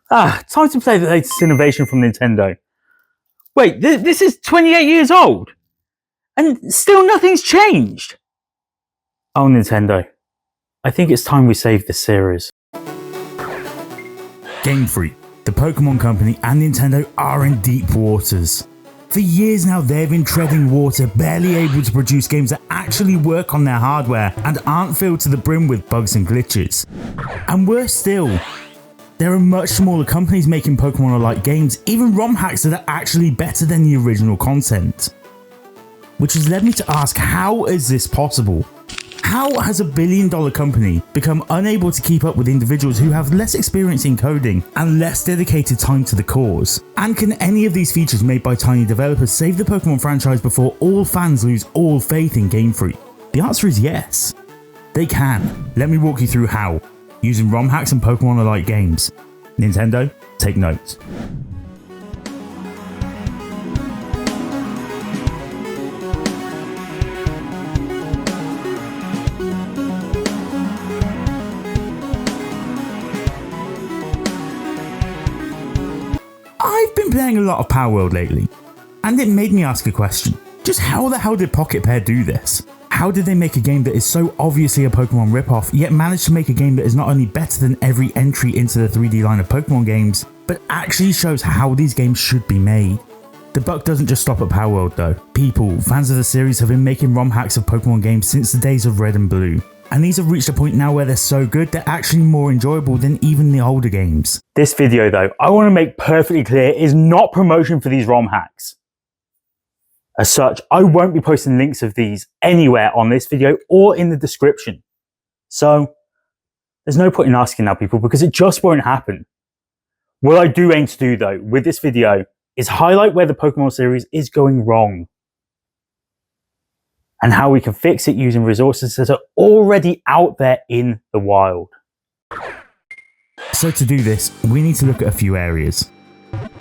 Time to play the latest innovation from Nintendo. Wait, this is 28 years old? And still nothing's changed? Oh, Nintendo. I think it's time we save this series. Game Freak, the Pokémon company and Nintendo are in deep waters. For years now they've been treading water, barely able to produce games that actually work on their hardware and aren't filled to the brim with bugs and glitches. And worse still, there are much smaller companies making Pokémon-a-Like games, even ROM hacks that are actually better than the original content. Which has led me to ask, how is this possible? How has $1 billion company become unable to keep up with individuals who have less experience in coding and less dedicated time to the cause? And can any of these features made by tiny developers save the Pokémon franchise before all fans lose all faith in Game Freak? The answer is yes. They can. Let me walk you through how, using ROM hacks and Pokémon-a-Like games. Nintendo, take notes. I've been playing a lot of Palworld lately, and it made me ask a question. Just how the hell did Pocket Pair do this? How did they make a game that is so obviously a Pokemon ripoff, yet manage to make a game that is not only better than every entry into the 3D line of Pokemon games, but actually shows how these games should be made? The buck doesn't just stop at Palworld though. People, fans of the series, have been making ROM hacks of Pokemon games since the days of Red and Blue. And these have reached a point now where they're so good they're actually more enjoyable than even the older games. This video though, I want to make perfectly clear, is not promotion for these ROM hacks. As such, I won't be posting links of these anywhere on this video or in the description. So, there's no point in asking now, people, because it just won't happen. What I do aim to do though, with this video, is highlight where the Pokemon series is going wrong. And how we can fix it using resources that are already out there in the wild. So to do this, we need to look at a few areas.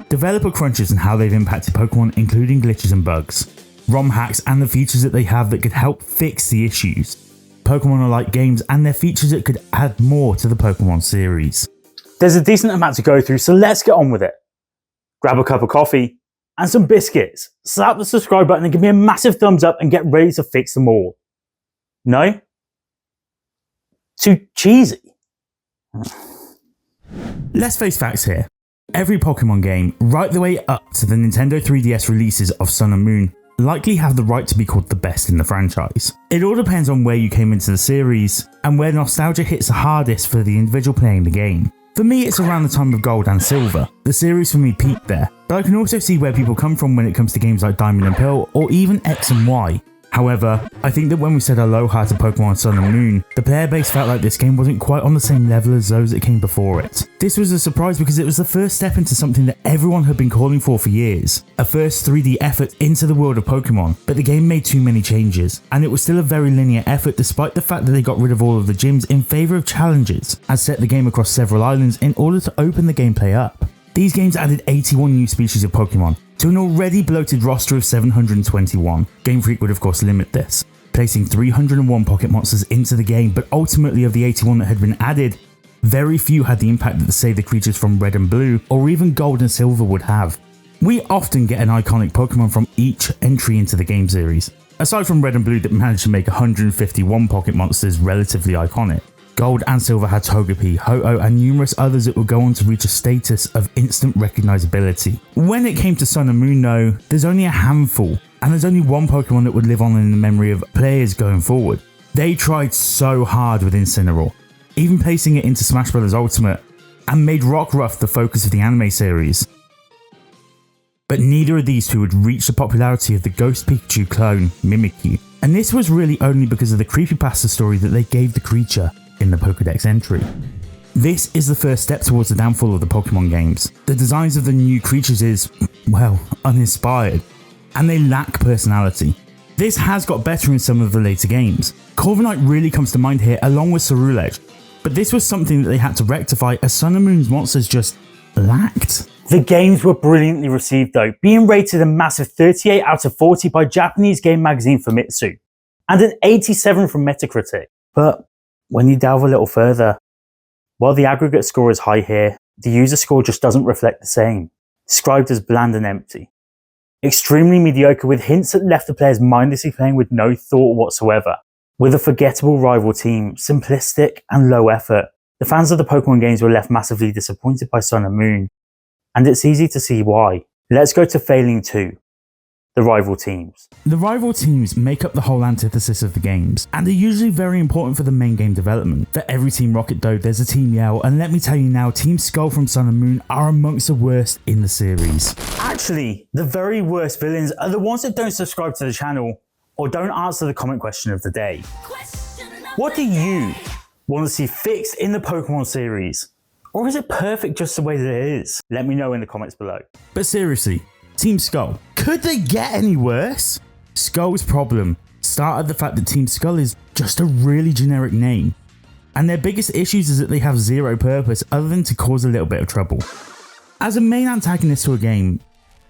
Developer crunches and how they've impacted Pokemon, including glitches and bugs. ROM hacks and the features that they have that could help fix the issues. Pokémon-a-Like games and their features that could add more to the Pokemon series. There's a decent amount to go through, so let's get on with it. Grab a cup of coffee and some biscuits. Slap the subscribe button and give me a massive thumbs up and get ready to fix them all. No? Too cheesy. Let's face facts here. Every Pokemon game, right the way up to the Nintendo 3DS releases of Sun and Moon, likely have the right to be called the best in the franchise. It all depends on where you came into the series, and where nostalgia hits the hardest for the individual playing the game. For me, it's around the time of Gold and Silver. The series for me peaked there, but I can also see where people come from when it comes to games like Diamond and Pearl, or even X and Y. However, I think that when we said aloha to Pokemon Sun and Moon, the player base felt like this game wasn't quite on the same level as those that came before it. This was a surprise because it was the first step into something that everyone had been calling for years. A first 3D effort into the world of Pokemon, but the game made too many changes, and it was still a very linear effort despite the fact that they got rid of all of the gyms in favour of challenges, and set the game across several islands in order to open the gameplay up. These games added 81 new species of Pokemon, to an already bloated roster of 721. Game Freak would of course limit this, placing 301 Pocket Monsters into the game, but ultimately of the 81 that had been added, very few had the impact that say the creatures from Red and Blue, or even Gold and Silver would have. We often get an iconic Pokemon from each entry into the game series, aside from Red and Blue that managed to make 151 Pocket Monsters relatively iconic. Gold and Silver had Togepi, Ho-Oh and numerous others that would go on to reach a status of instant recognizability. When it came to Sun and Moon though, there's only a handful, and there's only one Pokemon that would live on in the memory of players going forward. They tried so hard with Incineroar, even placing it into Smash Bros. Ultimate, and made Rockruff the focus of the anime series. But neither of these two would reach the popularity of the Ghost Pikachu clone, Mimikyu, and this was really only because of the creepypasta story that they gave the creature in the Pokédex entry. This is the first step towards the downfall of the Pokemon games. The designs of the new creatures is, well, uninspired, and they lack personality. This has got better in some of the later games. Corviknight really comes to mind here along with Cerulege, but this was something that they had to rectify as Sun and Moon's monsters just lacked. The games were brilliantly received though, being rated a massive 38 out of 40 by Japanese game magazine Famitsu, and an 87 from Metacritic. But when you delve a little further, while the aggregate score is high here, the user score just doesn't reflect the same, described as bland and empty. Extremely mediocre, with hints that left the players mindlessly playing with no thought whatsoever. With a forgettable rival team, simplistic and low effort, the fans of the Pokemon games were left massively disappointed by Sun and Moon, and it's easy to see why. Let's go to failing 2. The rival teams. The rival teams make up the whole antithesis of the games, and are usually very important for the main game development. For every Team Rocket though, there's a Team Yell, and let me tell you now, Team Skull from Sun and Moon are amongst the worst in the series. Actually, the very worst villains are the ones that don't subscribe to the channel, or don't answer the comment question of the day. What do you want to see fixed in the Pokemon series? Or is it perfect just the way that it is? Let me know in the comments below. But seriously, Team Skull, could they get any worse? Skull's problem started the fact that Team Skull is just a really generic name, and their biggest issues is that they have zero purpose other than to cause a little bit of trouble. As a main antagonist to a game,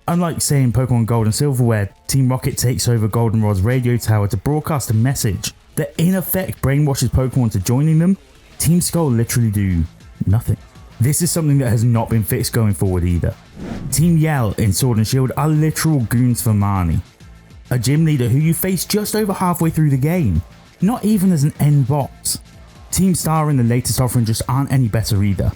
unlike say in Pokemon Gold and Silver where Team Rocket takes over Goldenrod's radio tower to broadcast a message that in effect brainwashes Pokemon to joining them, Team Skull literally do nothing. This is something that has not been fixed going forward either. Team Yell in Sword and Shield are literal goons for Marnie, a gym leader who you face just over halfway through the game, not even as an end boss. Team Star in the latest offering just aren't any better either,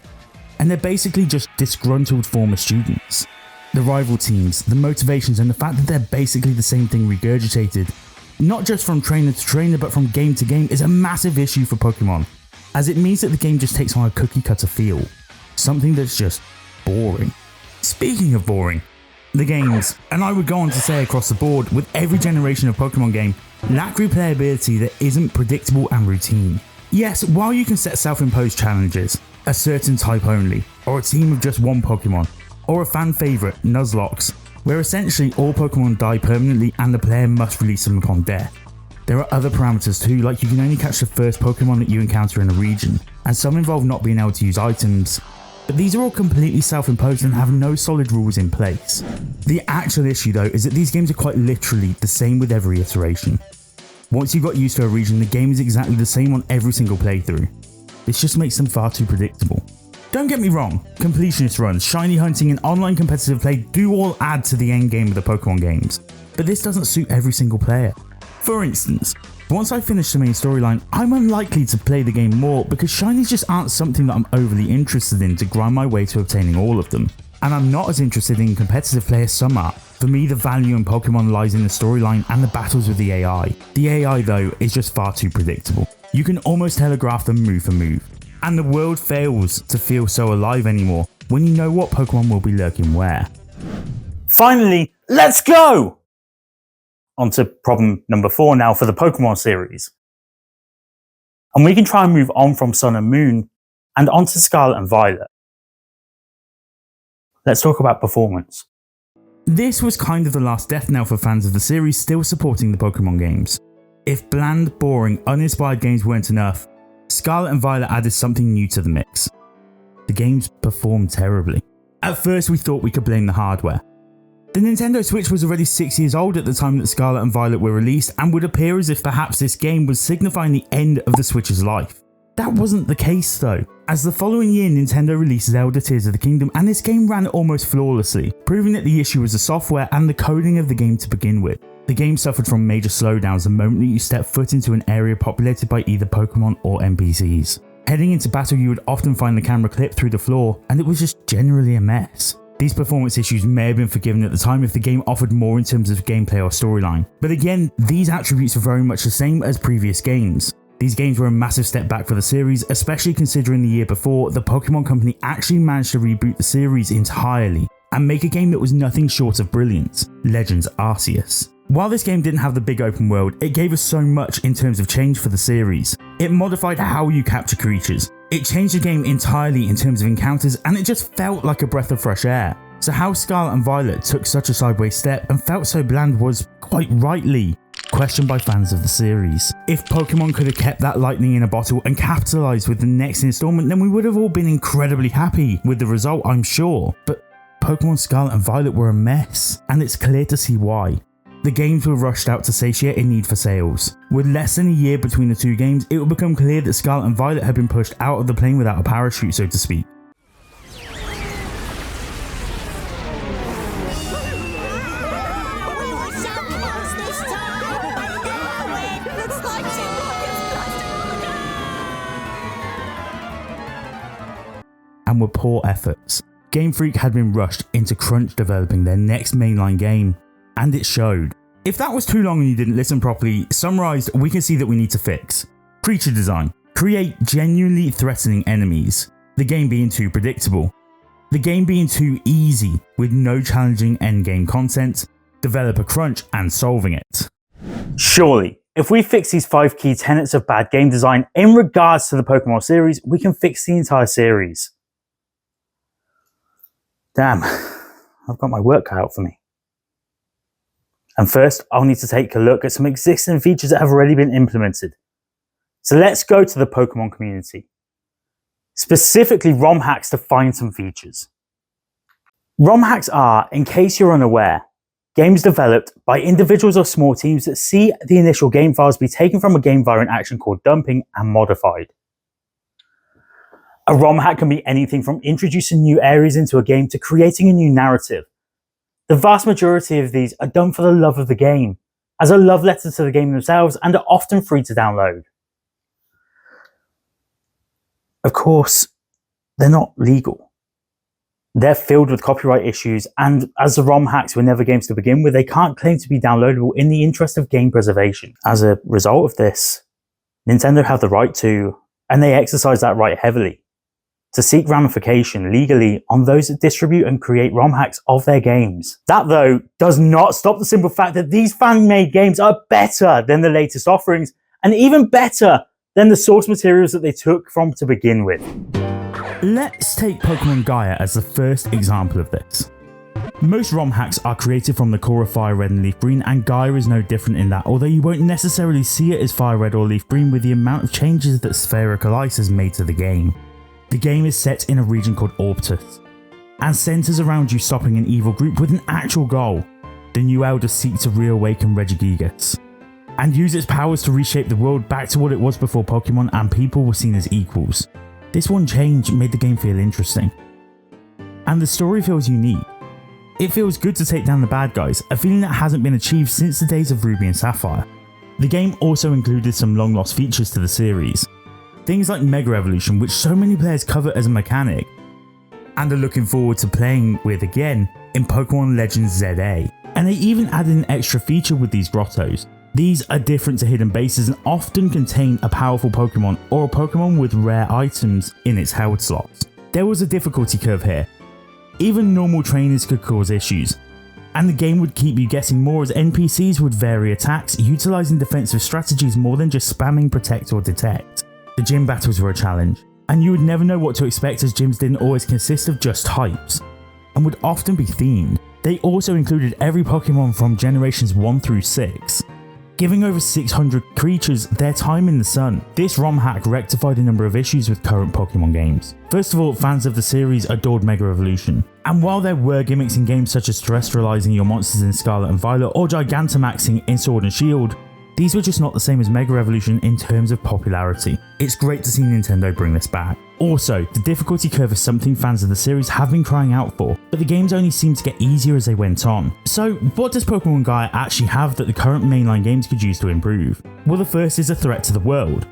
and they're basically just disgruntled former students. The rival teams, the motivations, and the fact that they're basically the same thing regurgitated, not just from trainer to trainer but from game to game, is a massive issue for Pokemon, as it means that the game just takes on a cookie cutter feel. Something that's just boring. Speaking of boring, the games, and I would go on to say across the board with every generation of Pokemon game, lack replayability that isn't predictable and routine. Yes, while you can set self-imposed challenges, a certain type only, or a team of just one Pokemon, or a fan favourite, Nuzlocke, where essentially all Pokemon die permanently and the player must release them upon death. There are other parameters too, like you can only catch the first Pokemon that you encounter in a region, and some involve not being able to use items. But these are all completely self-imposed and have no solid rules in place. The actual issue though is that these games are quite literally the same with every iteration. Once you've got used to a region, the game is exactly the same on every single playthrough. This just makes them far too predictable. Don't get me wrong, completionist runs, shiny hunting and online competitive play do all add to the end game of the Pokemon games, but this doesn't suit every single player. For instance, once I finish the main storyline, I'm unlikely to play the game more because shinies just aren't something that I'm overly interested in to grind my way to obtaining all of them. And I'm not as interested in competitive play as some are. For me, the value in Pokemon lies in the storyline and the battles with the AI. The AI though is just far too predictable. You can almost telegraph them move for move. And the world fails to feel so alive anymore when you know what Pokemon will be lurking where. Finally, let's go! On to problem number 4 now for the Pokemon series. And we can try and move on from Sun and Moon and onto Scarlet and Violet. Let's talk about performance. This was kind of the last death knell for fans of the series still supporting the Pokemon games. If bland, boring, uninspired games weren't enough, Scarlet and Violet added something new to the mix. The games performed terribly. At first we thought we could blame the hardware. The Nintendo Switch was already 6 years old at the time that Scarlet and Violet were released and would appear as if perhaps this game was signifying the end of the Switch's life. That wasn't the case though, as the following year Nintendo released Zelda Tears of the Kingdom and this game ran almost flawlessly, proving that the issue was the software and the coding of the game to begin with. The game suffered from major slowdowns the moment that you stepped foot into an area populated by either Pokemon or NPCs. Heading into battle you would often find the camera clip through the floor and it was just generally a mess. These performance issues may have been forgiven at the time if the game offered more in terms of gameplay or storyline, but again, these attributes are very much the same as previous games. These games were a massive step back for the series, especially considering the year before, the Pokemon Company actually managed to reboot the series entirely and make a game that was nothing short of brilliant, Legends Arceus. While this game didn't have the big open world, it gave us so much in terms of change for the series. It modified how you capture creatures. It changed the game entirely in terms of encounters and it just felt like a breath of fresh air. So how Scarlet and Violet took such a sideways step and felt so bland was, quite rightly, questioned by fans of the series. If Pokemon could have kept that lightning in a bottle and capitalised with the next installment, then we would have all been incredibly happy with the result, I'm sure. But Pokemon Scarlet and Violet were a mess, and it's clear to see why. The games were rushed out to satiate a need for sales. With less than a year between the two games, it would become clear that Scarlet and Violet had been pushed out of the plane without a parachute, so to speak. and were poor efforts. Game Freak had been rushed into crunch developing their next mainline game, and it showed. If that was too long and you didn't listen properly, summarised, we can see that we need to fix creature design, create genuinely threatening enemies, the game being too predictable, the game being too easy with no challenging endgame content, developer crunch and solving it. Surely, if we fix these 5 key tenets of bad game design in regards to the Pokémon series, we can fix the entire series. Damn, I've got my work cut out for me. And first, I'll need to take a look at some existing features that have already been implemented. So let's go to the Pokémon community. Specifically ROM hacks to find some features. ROM hacks are, in case you're unaware, games developed by individuals or small teams that see the initial game files be taken from a game via an action called dumping and modified. A ROM hack can be anything from introducing new areas into a game to creating a new narrative. The vast majority of these are done for the love of the game, as a love letter to the game themselves, and are often free to download. Of course, they're not legal. They're filled with copyright issues, and as the ROM hacks were never games to begin with, they can't claim to be downloadable in the interest of game preservation. As a result of this, Nintendo have the right to, and they exercise that right heavily, to seek ramification legally on those that distribute and create ROM hacks of their games. That, though, does not stop the simple fact that these fan-made games are better than the latest offerings, and even better than the source materials that they took from to begin with. Let's take Pokémon Gaia as the first example of this. Most ROM hacks are created from the core of Fire Red and Leaf Green, and Gaia is no different in that, although you won't necessarily see it as Fire Red or Leaf Green with the amount of changes that Spherical Ice has made to the game. The game is set in a region called Orbitus, and centres around you stopping an evil group with an actual goal. The new elders seek to reawaken Regigigas, and use its powers to reshape the world back to what it was before Pokemon and people were seen as equals. This one change made the game feel interesting. And the story feels unique. It feels good to take down the bad guys, a feeling that hasn't been achieved since the days of Ruby and Sapphire. The game also included some long lost features to the series. Things like Mega Evolution, which so many players cover as a mechanic, and are looking forward to playing with again in Pokemon Legends ZA. And they even added an extra feature with these grottos. These are different to hidden bases and often contain a powerful Pokemon or a Pokemon with rare items in its held slots. There was a difficulty curve here. Even normal trainers could cause issues, and the game would keep you guessing more as NPCs would vary attacks, utilising defensive strategies more than just spamming Protect or Detect. The gym battles were a challenge, and you would never know what to expect as gyms didn't always consist of just types, and would often be themed. They also included every Pokemon from generations 1 through 6, giving over 600 creatures their time in the sun. This ROM hack rectified a number of issues with current Pokemon games. First of all, fans of the series adored Mega Evolution, and while there were gimmicks in games such as terrestrializing your monsters in Scarlet and Violet or Gigantamaxing in Sword and Shield, these were just not the same as Mega Evolution in terms of popularity. It's great to see Nintendo bring this back. Also, the difficulty curve is something fans of the series have been crying out for, but the games only seemed to get easier as they went on. So what does Pokémon Gaia actually have that the current mainline games could use to improve? Well, the first is a threat to the world.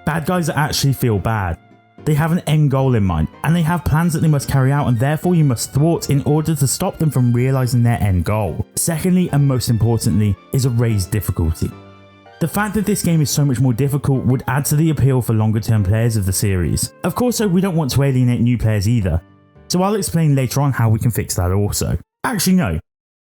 Bad guys that actually feel bad. They have an end goal in mind, and they have plans that they must carry out, and therefore you must thwart in order to stop them from realising their end goal. Secondly, and most importantly, is a raised difficulty. The fact that this game is so much more difficult would add to the appeal for longer term players of the series. Of course though, we don't want to alienate new players either, so I'll explain later on how we can fix that also. Actually no,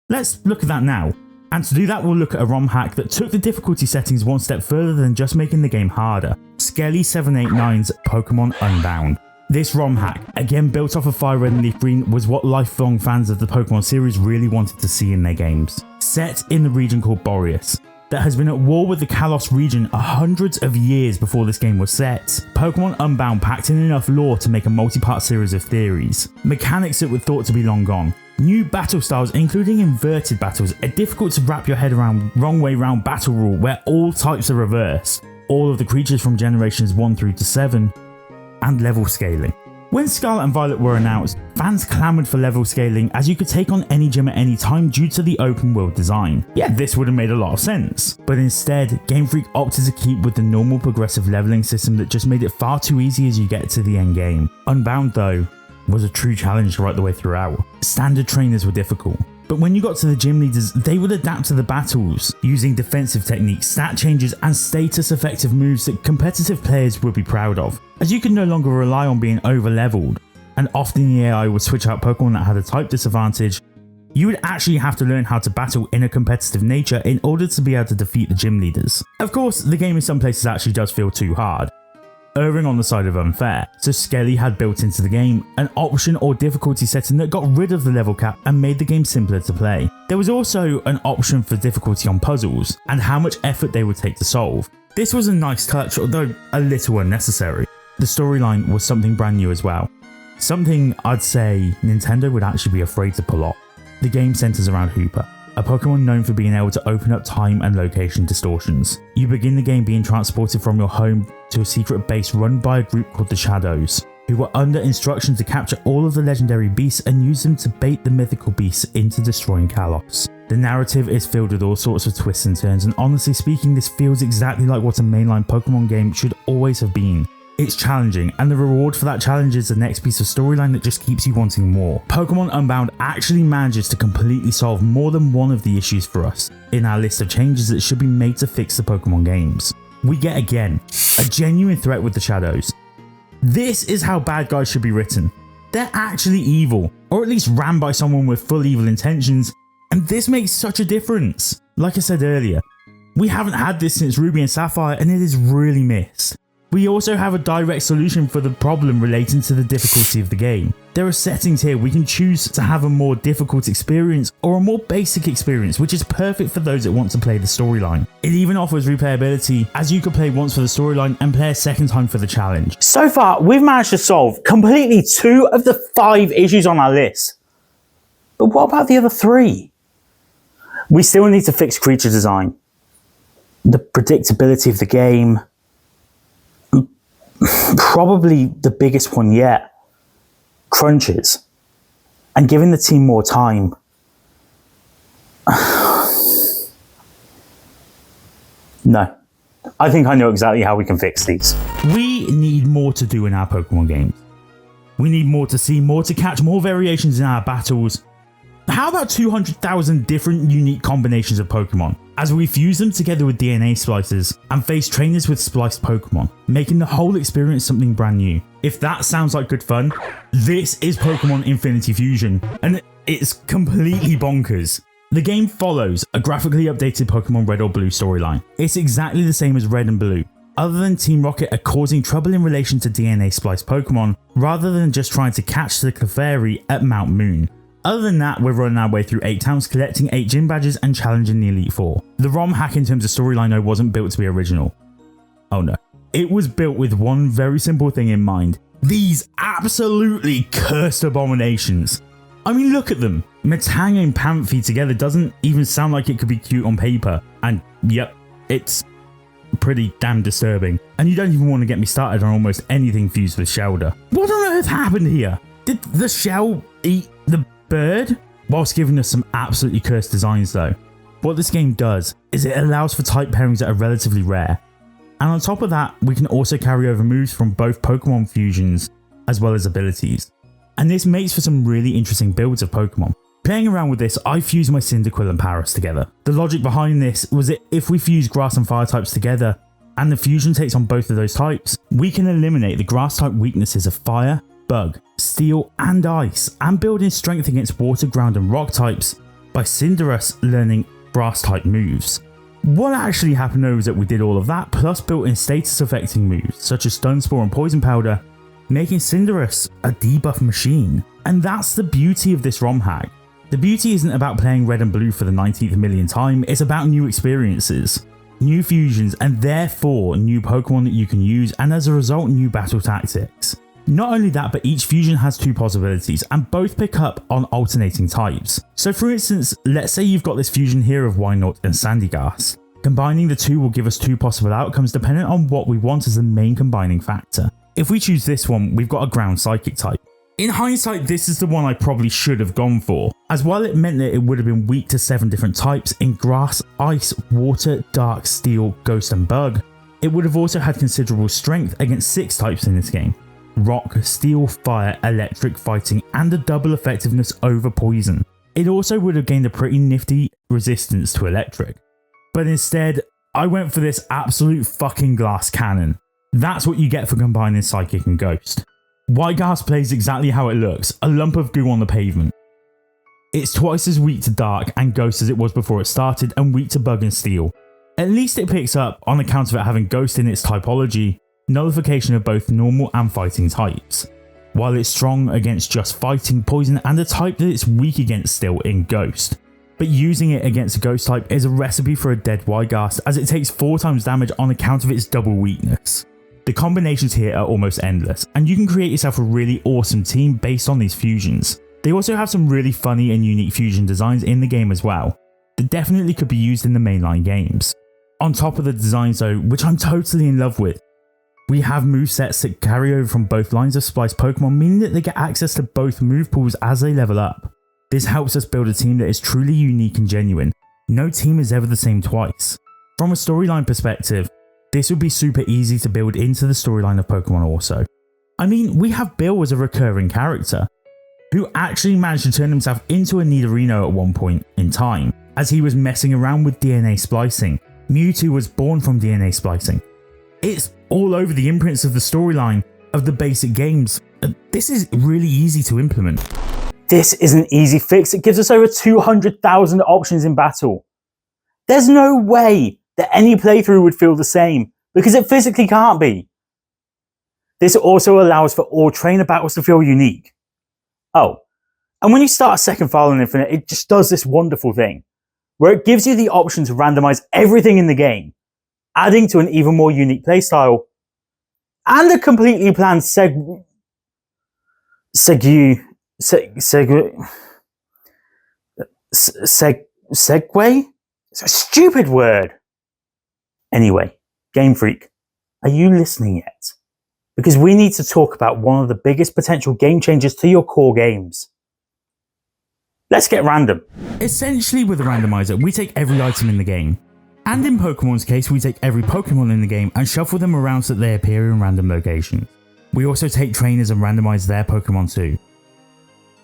let's look at that now. And to do that we'll look at a ROM hack that took the difficulty settings one step further than just making the game harder. Skelly789's Pokémon Unbound. This ROM hack, again built off of Fire Red and Leaf Green, was what lifelong fans of the Pokémon series really wanted to see in their games. Set in the region called Boreas, that has been at war with the Kalos region hundreds of years before this game was set, Pokémon Unbound packed in enough lore to make a multi-part series of theories, mechanics that were thought to be long gone, new battle styles including inverted battles, a difficult to wrap your head around wrong way round battle rule where all types are reversed, all of the creatures from generations 1 through to 7, and level scaling. When Scarlet and Violet were announced, fans clamoured for level scaling as you could take on any gym at any time due to the open world design. Yeah, this would have made a lot of sense, but instead, Game Freak opted to keep with the normal progressive leveling system that just made it far too easy as you get to the end game. Unbound though, was a true challenge right the way throughout. Standard trainers were difficult, but when you got to the gym leaders, they would adapt to the battles, using defensive techniques, stat changes, and status-effective moves that competitive players would be proud of, as you could no longer rely on being over-leveled, and often the AI would switch out Pokemon that had a type disadvantage. You would actually have to learn how to battle in a competitive nature in order to be able to defeat the gym leaders. Of course, the game in some places actually does feel too hard, erring on the side of unfair, so Skelly had built into the game an option or difficulty setting that got rid of the level cap and made the game simpler to play. There was also an option for difficulty on puzzles, and how much effort they would take to solve. This was a nice touch, although a little unnecessary. The storyline was something brand new as well. Something I'd say Nintendo would actually be afraid to pull off. The game centers around Hooper, a Pokemon known for being able to open up time and location distortions. You begin the game being transported from your home to a secret base run by a group called the Shadows, who were under instruction to capture all of the legendary beasts and use them to bait the mythical beasts into destroying Kalos. The narrative is filled with all sorts of twists and turns, and honestly speaking, this feels exactly like what a mainline Pokemon game should always have been. It's challenging, and the reward for that challenge is the next piece of storyline that just keeps you wanting more. Pokemon Unbound actually manages to completely solve more than one of the issues for us in our list of changes that should be made to fix the Pokemon games. We get again a genuine threat with the Shadows. This is how bad guys should be written. They're actually evil, or at least ran by someone with full evil intentions, and this makes such a difference. Like I said earlier, we haven't had this since Ruby and Sapphire, and it is really missed. We also have a direct solution for the problem relating to the difficulty of the game. There are settings here. We can choose to have a more difficult experience or a more basic experience, which is perfect for those that want to play the storyline. It even offers replayability, as you could play once for the storyline and play a second time for the challenge. So far, we've managed to solve completely 2 of the 5 issues on our list. But what about the other 3? We still need to fix creature design, the predictability of the game. Probably the biggest one yet, crunches, and giving the team more time. No, I think I know exactly how we can fix these. We need more to do in our Pokemon games. We need more to see, more to catch, more variations in our battles. How about 200,000 different unique combinations of Pokemon, as we fuse them together with DNA splicers and face trainers with spliced Pokemon, making the whole experience something brand new. If that sounds like good fun, this is Pokemon Infinity Fusion, and it's completely bonkers. The game follows a graphically updated Pokemon Red or Blue storyline. It's exactly the same as Red and Blue, other than Team Rocket are causing trouble in relation to DNA spliced Pokemon, rather than just trying to catch the Clefairy at Mount Moon. Other than that, we're running our way through 8 towns, collecting 8 gym badges and challenging the Elite Four. The ROM hack in terms of storyline though wasn't built to be original. Oh no. It was built with one very simple thing in mind. These absolutely cursed abominations. I mean, look at them. Metang and Panthy together doesn't even sound like it could be cute on paper. And yep, it's pretty damn disturbing. And you don't even want to get me started on almost anything fused with Shelder. What on earth happened here? Did the shell eat the bird? Whilst giving us some absolutely cursed designs though. What this game does is it allows for type pairings that are relatively rare. And on top of that, we can also carry over moves from both Pokemon fusions as well as abilities. And this makes for some really interesting builds of Pokemon. Playing around with this, I fused my Cyndaquil and Paras together. The logic behind this was that if we fuse grass and fire types together, and the fusion takes on both of those types, we can eliminate the grass type weaknesses of fire, bug, steel and ice, and build in strength against water, ground and rock types by Cinderace learning grass type moves. What actually happened though is that we did all of that, plus built in status affecting moves such as Stun Spore and Poison Powder, making Cinderace a debuff machine. And that's the beauty of this ROM hack. The beauty isn't about playing Red and Blue for the 19th million time, it's about new experiences, new fusions, and therefore new Pokemon that you can use, and as a result new battle tactics. Not only that, but each fusion has 2 possibilities and both pick up on alternating types. So for instance, let's say you've got this fusion here of Wynaut and Sandygast. Combining the 2 will give us 2 possible outcomes depending on what we want as the main combining factor. If we choose this one, we've got a ground psychic type. In hindsight, this is the one I probably should have gone for, as while it meant that it would have been weak to 7 different types in grass, ice, water, dark, steel, ghost and bug, it would have also had considerable strength against 6 types in this game. rock, steel, fire, electric fighting, and a double effectiveness over poison. It also would have gained a pretty nifty resistance to electric. But instead, I went for this absolute fucking glass cannon. That's what you get for combining Psychic and Ghost. White Gas plays exactly how it looks, a lump of goo on the pavement. It's twice as weak to Dark and Ghost as it was before it started, and weak to Bug and Steel. At least it picks up, on account of it having Ghost in its typology, nullification of both normal and fighting types. While it's strong against just fighting, poison, and a type that it's weak against still in Ghost. But using it against a Ghost type is a recipe for a dead Wygast, as it takes 4 times damage on account of its double weakness. The combinations here are almost endless, and you can create yourself a really awesome team based on these fusions. They also have some really funny and unique fusion designs in the game as well, that definitely could be used in the mainline games. On top of the designs though, which I'm totally in love with, we have movesets that carry over from both lines of spliced Pokemon, meaning that they get access to both move pools as they level up. This helps us build a team that is truly unique and genuine. No team is ever the same twice. From a storyline perspective, this would be super easy to build into the storyline of Pokemon also. I mean, we have Bill as a recurring character, who actually managed to turn himself into a Nidorino at one point in time, as he was messing around with DNA splicing. Mewtwo was born from DNA splicing. It's all over the imprints of the storyline of the basic games. This is really easy to implement. This is an easy fix. It gives us over 200,000 options in battle. There's no way that any playthrough would feel the same, because it physically can't be. This also allows for all trainer battles to feel unique. Oh, and when you start a second file in Infinite, it just does this wonderful thing, where it gives you the option to randomize everything in the game, adding to an even more unique playstyle, and a completely planned segue? It's a stupid word. Anyway, Game Freak, are you listening yet? Because we need to talk about one of the biggest potential game changers to your core games. Let's get random. Essentially, with a randomizer, we take every item in the game. And in Pokemon's case, we take every Pokemon in the game and shuffle them around so that they appear in random locations. We also take trainers and randomize their Pokemon too.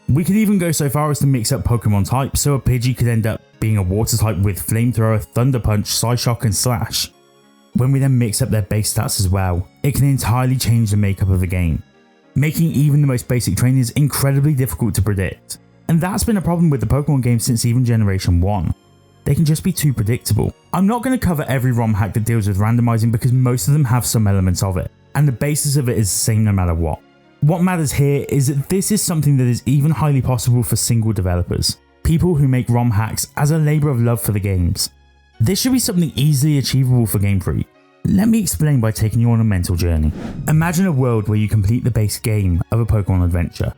We could even go so far as to mix up Pokemon types, so a Pidgey could end up being a water type with Flamethrower, Thunder Punch, Psyshock and Slash. When we then mix up their base stats as well, it can entirely change the makeup of the game, making even the most basic trainers incredibly difficult to predict. And that's been a problem with the Pokemon games since even Generation 1. They can just be too predictable. I'm not going to cover every ROM hack that deals with randomizing because most of them have some elements of it, and the basis of it is the same no matter what. What matters here is that this is something that is even highly possible for single developers, people who make ROM hacks as a labour of love for the games. This should be something easily achievable for Game Freak. Let me explain by taking you on a mental journey. Imagine a world where you complete the base game of a Pokemon adventure.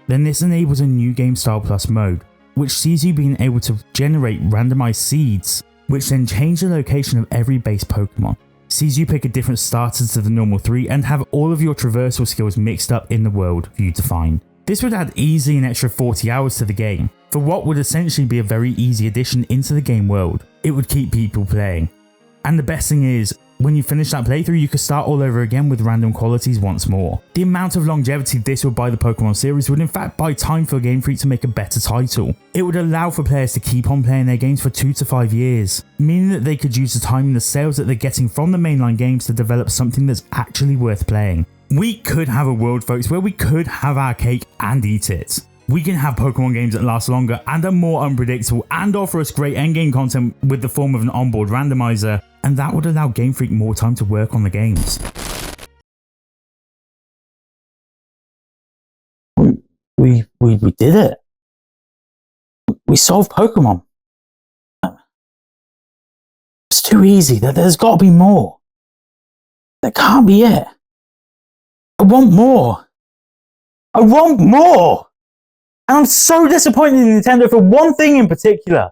Then this enables a new Game Style Plus mode, which sees you being able to generate randomized seeds, which then change the location of every base Pokemon. Sees you pick a different starter to the normal 3 and have all of your traversal skills mixed up in the world for you to find. This would add easily an extra 40 hours to the game, for what would essentially be a very easy addition into the game world. It would keep people playing. And the best thing is, when you finish that playthrough, you could start all over again with random qualities once more. The amount of longevity this would buy the Pokémon series would in fact buy time for Game Freak to make a better title. It would allow for players to keep on playing their games for 2 to 5 years, meaning that they could use the time and the sales that they're getting from the mainline games to develop something that's actually worth playing. We could have a world, folks, where we could have our cake and eat it. We can have Pokemon games that last longer and are more unpredictable and offer us great endgame content with the form of an onboard randomizer, and that would allow Game Freak more time to work on the games. We did it. We solved Pokemon. It's too easy. There's got to be more. That can't be it. I want more. I want more. And I'm so disappointed in Nintendo for one thing in particular.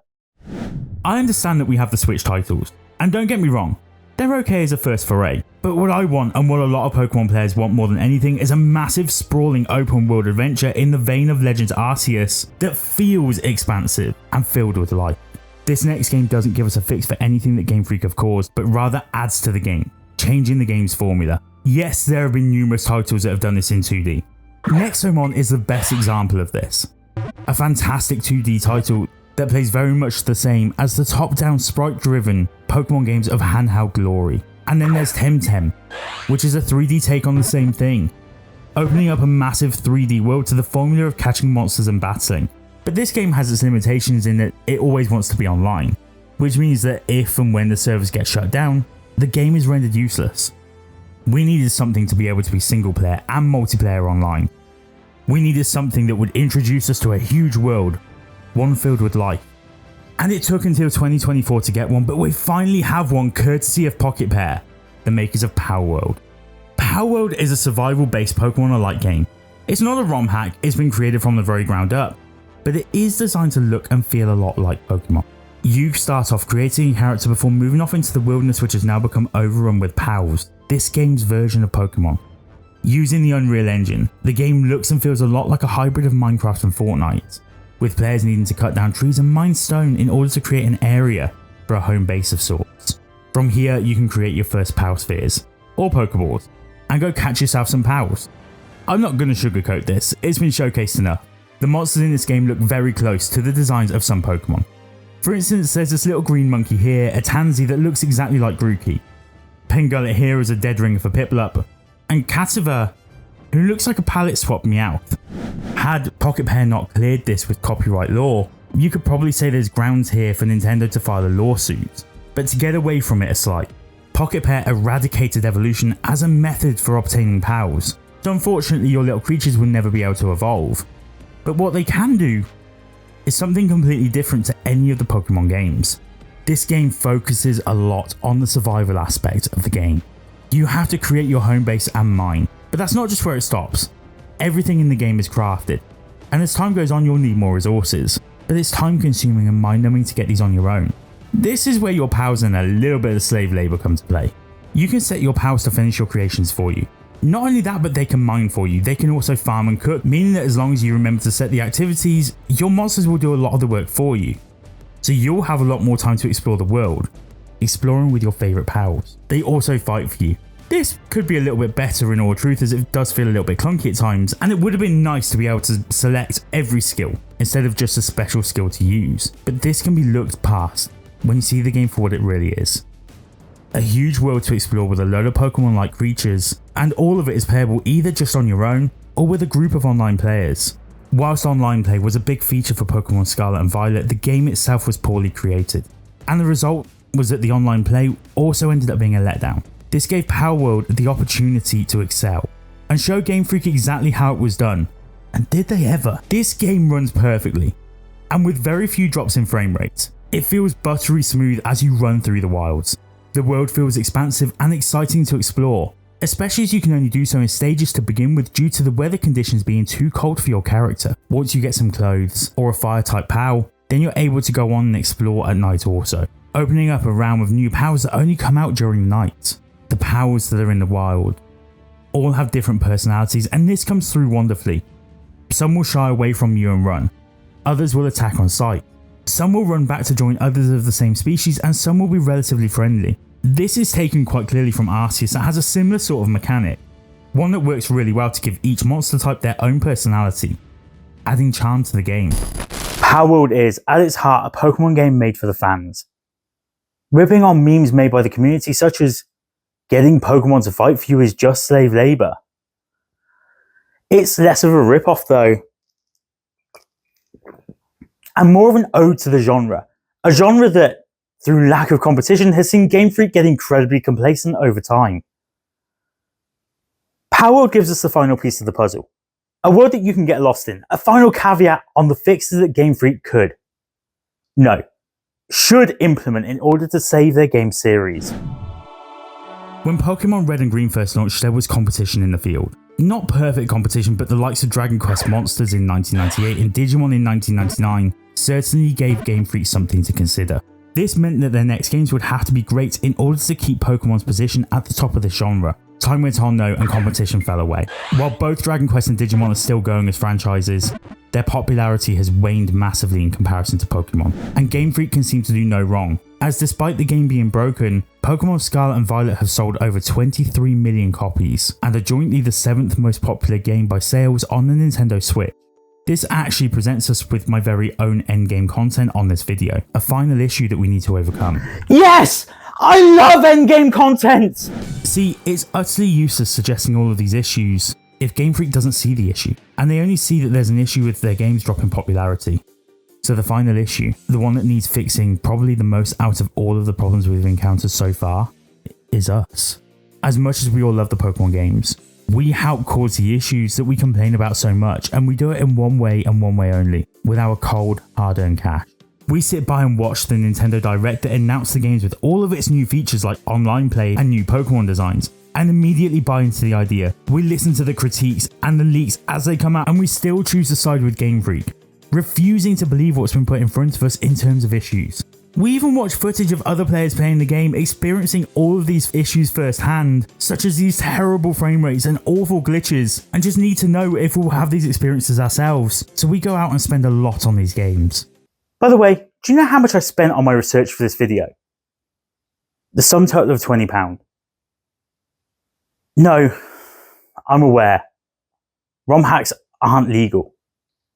I understand that we have the Switch titles, and don't get me wrong, they're okay as a first foray, but what I want and what a lot of Pokemon players want more than anything is a massive sprawling open world adventure in the vein of Legends Arceus that feels expansive and filled with life. This next game doesn't give us a fix for anything that Game Freak have caused, but rather adds to the game, changing the game's formula. Yes, there have been numerous titles that have done this in 2D. Nexomon is the best example of this. A fantastic 2D title that plays very much the same as the top-down sprite-driven Pokemon games of handheld glory. And then there's Temtem, which is a 3D take on the same thing, opening up a massive 3D world to the formula of catching monsters and battling. But this game has its limitations in that it always wants to be online, which means that if and when the servers get shut down, the game is rendered useless. We needed something to be able to be single player and multiplayer online. We needed something that would introduce us to a huge world, one filled with life. And it took until 2024 to get one, but we finally have one courtesy of Pocket Pair, the makers of Palworld. Palworld is a survival-based Pokemon-a-Like game. It's not a ROM hack, it's been created from the very ground up, but it is designed to look and feel a lot like Pokemon. You start off creating a character before moving off into the wilderness, which has now become overrun with pals, this game's version of Pokemon. Using the Unreal Engine, the game looks and feels a lot like a hybrid of Minecraft and Fortnite, with players needing to cut down trees and mine stone in order to create an area for a home base of sorts. From here, you can create your first Pal Spheres, or Pokeballs, and go catch yourself some pals. I'm not going to sugarcoat this, it's been showcased enough. The monsters in this game look very close to the designs of some Pokemon. For instance, there's this little green monkey here, a tansy that looks exactly like Grookey. Pengullet here is a dead ringer for Piplup, and Cativer, who looks like a palette swap Meowth. Had Pocket Pair not cleared this with copyright law, you could probably say there's grounds here for Nintendo to file a lawsuit. But to get away from it a slight, Pocket Pair eradicated evolution as a method for obtaining pals, so unfortunately your little creatures will never be able to evolve. But what they can do is something completely different to any of the Pokemon games. This game focuses a lot on the survival aspect of the game. You have to create your home base and mine, but that's not just where it stops. Everything in the game is crafted, and as time goes on you'll need more resources, but it's time consuming and mind numbing to get these on your own. This is where your pals and a little bit of slave labour come to play. You can set your pals to finish your creations for you. Not only that, but they can mine for you, they can also farm and cook, meaning that as long as you remember to set the activities, your monsters will do a lot of the work for you. So you'll have a lot more time to explore the world, exploring with your favourite pals. They also fight for you. This could be a little bit better in all truth, as it does feel a little bit clunky at times, and it would have been nice to be able to select every skill instead of just a special skill to use. But this can be looked past when you see the game for what it really is. A huge world to explore with a load of Pokemon-like creatures, and all of it is playable either just on your own or with a group of online players. Whilst online play was a big feature for Pokemon Scarlet and Violet, the game itself was poorly created, and the result was that the online play also ended up being a letdown. This gave Palworld the opportunity to excel and show Game Freak exactly how it was done, and did they ever? This game runs perfectly, and with very few drops in frame rate. It feels buttery smooth as you run through the wilds. The world feels expansive and exciting to explore, especially as you can only do so in stages to begin with due to the weather conditions being too cold for your character. Once you get some clothes or a fire type pal, then you're able to go on and explore at night also, opening up a realm of new pals that only come out during night. The pals that are in the wild all have different personalities, and this comes through wonderfully. Some will shy away from you and run, others will attack on sight. Some will run back to join others of the same species, and some will be relatively friendly. This is taken quite clearly from Arceus that has a similar sort of mechanic, one that works really well to give each monster type their own personality, adding charm to the game. Palworld is, at its heart, a Pokemon game made for the fans. Ripping on memes made by the community such as getting Pokemon to fight for you is just slave labour. It's less of a rip-off though, and more of an ode to the genre. A genre that, through lack of competition, has seen Game Freak get incredibly complacent over time. Palworld gives us the final piece of the puzzle. A world that you can get lost in. A final caveat on the fixes that Game Freak could, no, should implement in order to save their game series. When Pokemon Red and Green first launched, there was competition in the field. Not perfect competition, but the likes of Dragon Quest Monsters in 1998 and Digimon in 1999 certainly gave Game Freak something to consider. This meant that their next games would have to be great in order to keep Pokemon's position at the top of the genre. Time went on though, and competition fell away. While both Dragon Quest and Digimon are still going as franchises, their popularity has waned massively in comparison to Pokemon, and Game Freak can seem to do no wrong. as despite the game being broken, Pokémon Scarlet and Violet have sold over 23 million copies and are jointly the 7th most popular game by sales on the Nintendo Switch. This actually presents us with my very own endgame content on this video, a final issue that we need to overcome. Yes! I love endgame content! See, it's utterly useless suggesting all of these issues if Game Freak doesn't see the issue, and they only see that there's an issue with their games dropping popularity. So the final issue, the one that needs fixing probably the most out of all of the problems we've encountered so far, is us. As much as we all love the Pokemon games, we help cause the issues that we complain about so much, and we do it in one way and one way only, with our cold, hard-earned cash. We sit by and watch the Nintendo Direct that announced the games with all of its new features like online play and new Pokemon designs, and immediately buy into the idea. We listen to the critiques and the leaks as they come out, and we still choose to side with Game Freak, refusing to believe what's been put in front of us in terms of issues. We even watch footage of other players playing the game experiencing all of these issues firsthand, such as these terrible frame rates and awful glitches, and just need to know if we'll have these experiences ourselves, so we go out and spend a lot on these games. By the way, do you know how much I spent on my research for this video? The sum total of £20. No, I'm aware. ROM hacks aren't legal,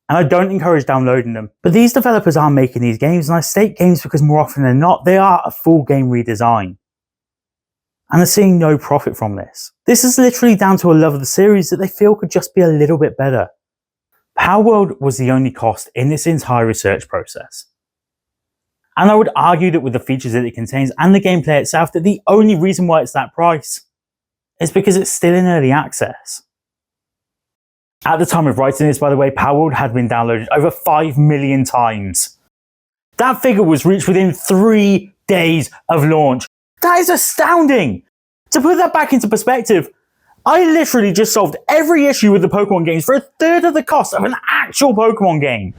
and I don't encourage downloading them. But these developers are making these games, and I state games because more often than not, they are a full game redesign. And they're seeing no profit from this. This is literally down to a love of the series that they feel could just be a little bit better. Palworld was the only cost in this entire research process. And I would argue that with the features that it contains and the gameplay itself, that the only reason why it's that price is because it's still in early access. At the time of writing this, by the way, Palworld had been downloaded over 5 million times. That figure was reached within 3 days of launch. That is astounding! To put that back into perspective, I literally just solved every issue with the Pokemon games for a third of the cost of an actual Pokemon game.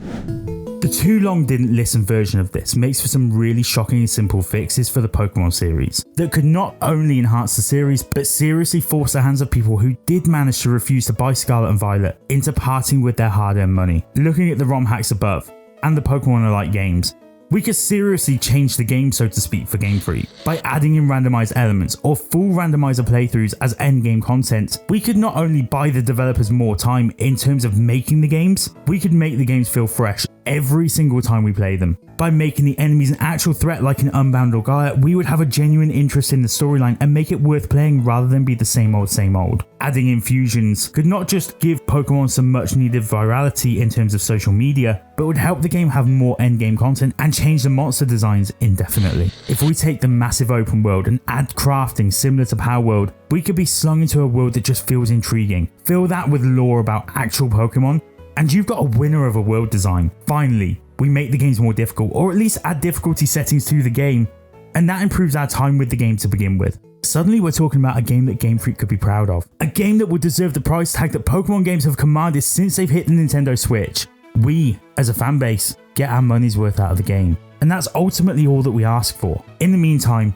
The too long didn't listen version of this makes for some really shockingly simple fixes for the Pokémon series that could not only enhance the series but seriously force the hands of people who did manage to refuse to buy Scarlet and Violet into parting with their hard-earned money. Looking at the ROM hacks above and the Pokémon-a-Like games, we could seriously change the game, so to speak, for Game Freak. By adding in randomized elements or full randomizer playthroughs as endgame content, we could not only buy the developers more time in terms of making the games, we could make the games feel fresh every single time we play them. By making the enemies an actual threat like in Unbound or Gaia, we would have a genuine interest in the storyline and make it worth playing rather than be the same old. Adding infusions could not just give Pokemon some much needed virality in terms of social media, but would help the game have more endgame content and change the monster designs indefinitely. If we take the massive open world and add crafting similar to Palworld, we could be slung into a world that just feels intriguing. Fill that with lore about actual Pokemon, and you've got a winner of a world design. Finally, we make the games more difficult, or at least add difficulty settings to the game, and that improves our time with the game to begin with. Suddenly we're talking about a game that Game Freak could be proud of. A game that would deserve the price tag that Pokemon games have commanded since they've hit the Nintendo Switch. We, as a fan base, get our money's worth out of the game, and that's ultimately all that we ask for. In the meantime,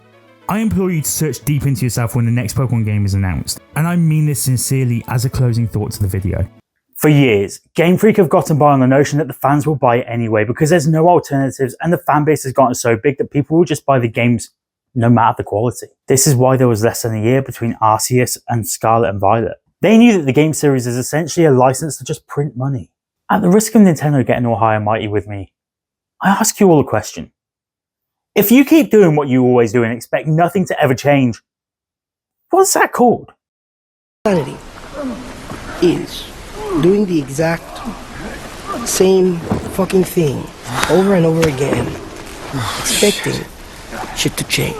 I implore you to search deep into yourself when the next Pokemon game is announced, and I mean this sincerely as a closing thought to the video. For years, Game Freak have gotten by on the notion that the fans will buy it anyway because there's no alternatives, and the fan base has gotten so big that people will just buy the games no matter the quality. This is why there was less than a year between Arceus and Scarlet and Violet. They knew that the game series is essentially a license to just print money. At the risk of Nintendo getting all high and mighty with me, I ask you all a question. If you keep doing what you always do and expect nothing to ever change, what's that called? Sanity is doing the exact same fucking thing over and over again, expecting shit to change.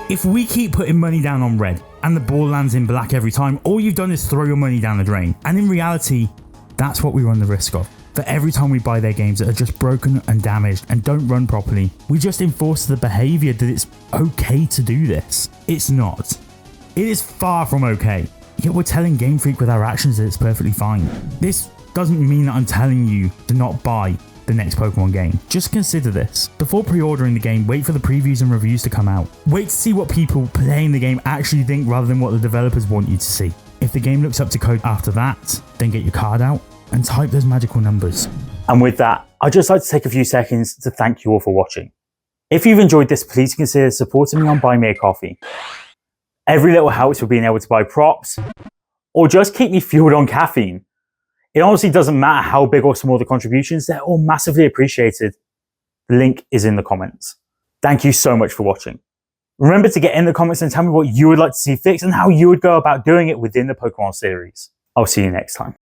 If we keep putting money down on red and the ball lands in black every time, all you've done is throw your money down the drain. And in reality, that's what we run the risk of. For every time we buy their games that are just broken and damaged and don't run properly, we just enforce the behaviour that it's okay to do this. It's not. It is far from okay. Yet we're telling Game Freak with our actions that it's perfectly fine. This doesn't mean that I'm telling you to not buy the next Pokemon game. Just consider this. Before pre-ordering the game, wait for the previews and reviews to come out. Wait to see what people playing the game actually think rather than what the developers want you to see. If the game looks up to code after that, then get your card out and type those magical numbers. And with that, I'd just like to take a few seconds to thank you all for watching. If you've enjoyed this, please consider supporting me on Buy Me a Coffee. Every little helps with being able to buy props, or just keep me fueled on caffeine. It honestly doesn't matter how big or small the contributions, they're all massively appreciated. The link is in the comments. Thank you so much for watching. Remember to get in the comments and tell me what you would like to see fixed and how you would go about doing it within the Pokemon series. I'll see you next time.